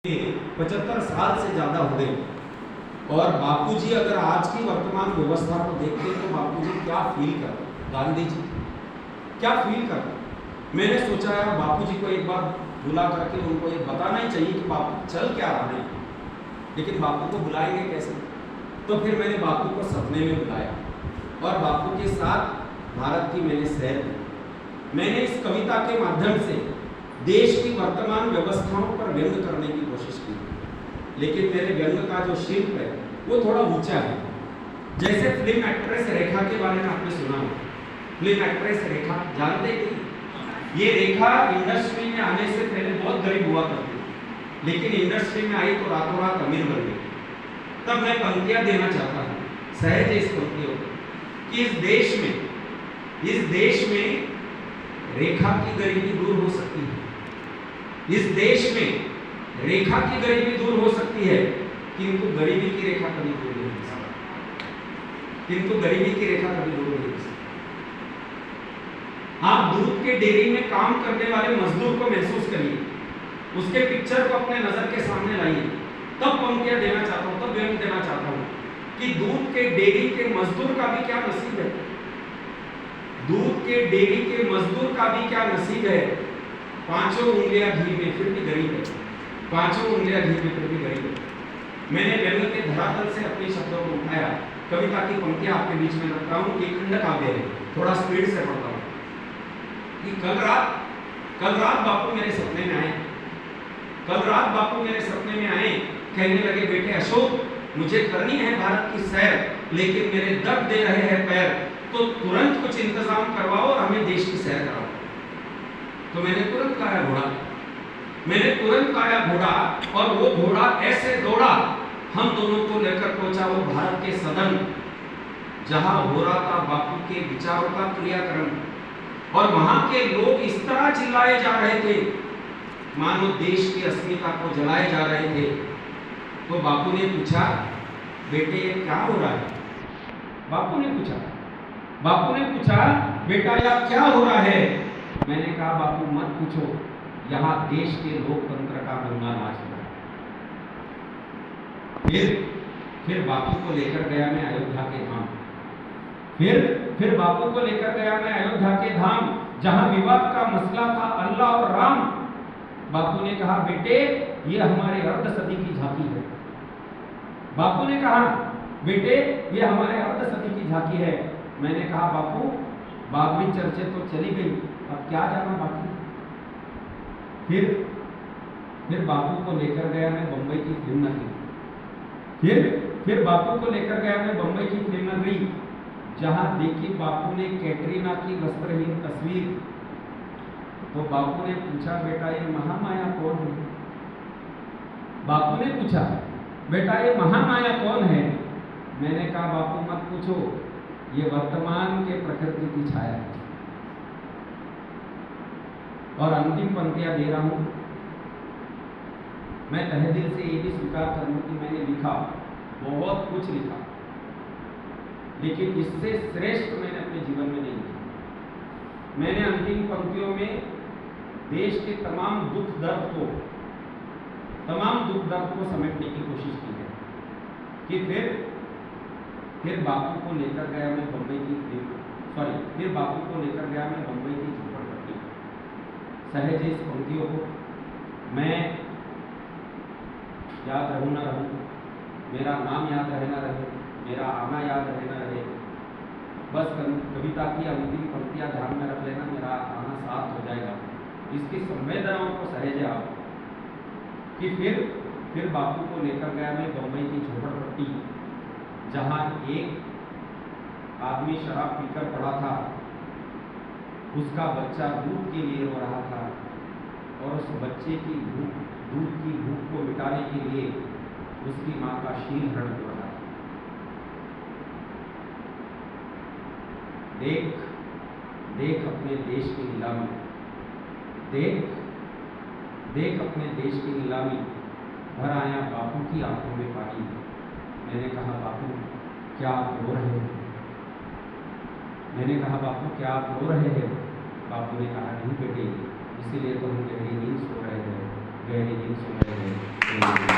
75 साल से ज़्यादा हो गए और बापूजी अगर आज की वर्तमान व्यवस्था को देखते तो बापूजी क्या फील करते, गांधी जी क्या फील करते। मैंने सोचा यार बापूजी को एक बार बुला करके उनको ये बताना ही चाहिए कि बापू चल क्या रहे हैं, लेकिन बापू को बुलाएंगे कैसे। तो फिर मैंने बापू को सपने में बुलाया और बापू के साथ भारत की मैंने सैर की। मैंने इस कविता के माध्यम से देश की वर्तमान व्यवस्थाओं पर व्यंग करने की कोशिश की, लेकिन मेरे व्यंग का जो शिल्प है वो थोड़ा ऊंचा है। जैसे फिल्म एक्ट्रेस रेखा के बारे में आपने सुना हो, फिल्म एक्ट्रेस रेखा जानते कि ये रेखा इंडस्ट्री में आने से पहले बहुत गरीब हुआ करती थी, लेकिन इंडस्ट्री में आई तो रातों रात अमीर बन गई। तब मैं पंक्तियां देना चाहता हूँ, सहज इस पंक्तियों कि इस देश में रेखा की गरीबी दूर हो सकती है, इस देश में रेखा की गरीबी दूर हो सकती है, किंतु गरीबी की रेखा कभी दूर नहीं हो सकती, किंतु गरीबी की रेखा कभी दूर नहीं हो सकती। आप दूध के डेयरी में काम करने वाले मजदूर को महसूस करिए, उसके पिक्चर को अपने नजर के सामने लाइए, तब पंक्तियां देना चाहता हूं, तब व्यंग देना चाहता हूं कि दूध के डेयरी के मजदूर का भी क्या नसीब है, दूध के डेयरी के मजदूर का भी क्या नसीब है। पांचों उंगलियां घी में फिर भी गरीब है, पांचों उंगलियां घी में फिर भी गरीब है। मैंने व्यंग के धरातल से अपने शब्दों को उठाया, कविता की पंक्तियां आपके बीच में रखता हूं। एक खंड काव्य है, थोड़ा स्पीड से पढ़ता हूं कि कल रात बापू मेरे सपने में आए, कल रात बापू मेरे सपने में आए, कहने लगे बेटे अशोक मुझे करनी है भारत की सैर, लेकिन मेरे दर्द दे रहे हैं पैर, तो तुरंत कुछ इंतजाम करवाओ और हमें देश की सैर कराओ। तो मैंने तुरंत लाया घोड़ा, मैंने तुरंत लाया घोड़ा और वो घोड़ा ऐसे दौड़ा, हम दोनों को लेकर पहुंचा वो भारत के सदन, जहां हो रहा था बापू के विचारों का क्रियाकरण, और वहां के लोग इस तरह चिल्लाए जा रहे थे मानो देश की अस्मिता को जलाए जा रहे थे। तो बापू ने पूछा बेटे ये क्या हो रहा है, बापू ने पूछा बेटा यह क्या हो रहा है। मैंने कहा बापू मत पूछो, यहाँ देश के लोकतंत्र का गंगा नाच रहा है। फिर बापू को लेकर गया मैं अयोध्या के धाम, फिर बापू को लेकर गया मैं अयोध्या के धाम, जहां विवाद का मसला था अल्लाह और राम। बापू ने कहा बेटे ये हमारे अर्ध सदी की झांकी है, बापू ने कहा बेटे ये हमारे अर्ध सदी की झांकी है। मैंने कहा बापू बाबरी चर्चा तो चली गई, अब क्या जाना बाकी। फिर बापू को लेकर गया मैं बम्बई की फिल्म नगरी, फिर बापू को लेकर गया मैं बम्बई की फिल्म नगरी, जहां देखी बापू ने कैटरीना की वस्त्रहीन तस्वीर। तो बापू ने पूछा बेटा ये महामाया कौन है, बापू ने पूछा बेटा ये महामाया कौन है। मैंने कहा बापू मत पूछो, ये वर्तमान के प्रकृति की छाया है। और अंतिम पंक्तियां दे रहा हूं, मैं तहे दिल से ये भी स्वीकार करूं कि मैंने लिखा, बहुत कुछ लिखा, लेकिन इससे श्रेष्ठ मैंने अपने जीवन में नहीं लिखा। मैंने अंतिम पंक्तियों में देश के तमाम दुख दर्द को समेटने की कोशिश की है कि फिर बापू को लेकर गया मैं बम्बई की फिर बापू को लेकर गया मैं बम्बई की झोपड़पट्टी। सहज इस पंक्तियों को मैं याद रहूं ना रहूं, मेरा नाम याद रहे ना रहे, मेरा आना याद रहे ना रहे, बस कविता की अंतिम पंक्तियां ध्यान में रख लेना, मेरा आना साथ हो जाएगा। इसकी संवेदनाओं को सहेजे आप कि फिर बापू को लेकर गया मैं बम्बई की झोपड़पट्टी, जहां एक आदमी शराब पीकर पड़ा था, उसका बच्चा दूध के लिए रो रहा था, और उस बच्चे की दूध की भूख को मिटाने के लिए उसकी मां का शील हरण हो रहा था। देख अपने देश की नीलामी, देख अपने देश की नीलामी, भर आया बापू की आंखों में पानी। मैंने कहा बापू क्या आप रो रहे हैं, मैंने कहा बापू क्या आप रो रहे हैं। बापू ने कहा नहीं बेटे, इसीलिए तो हम गहरी नींद सो रहे हैं, very inspiring.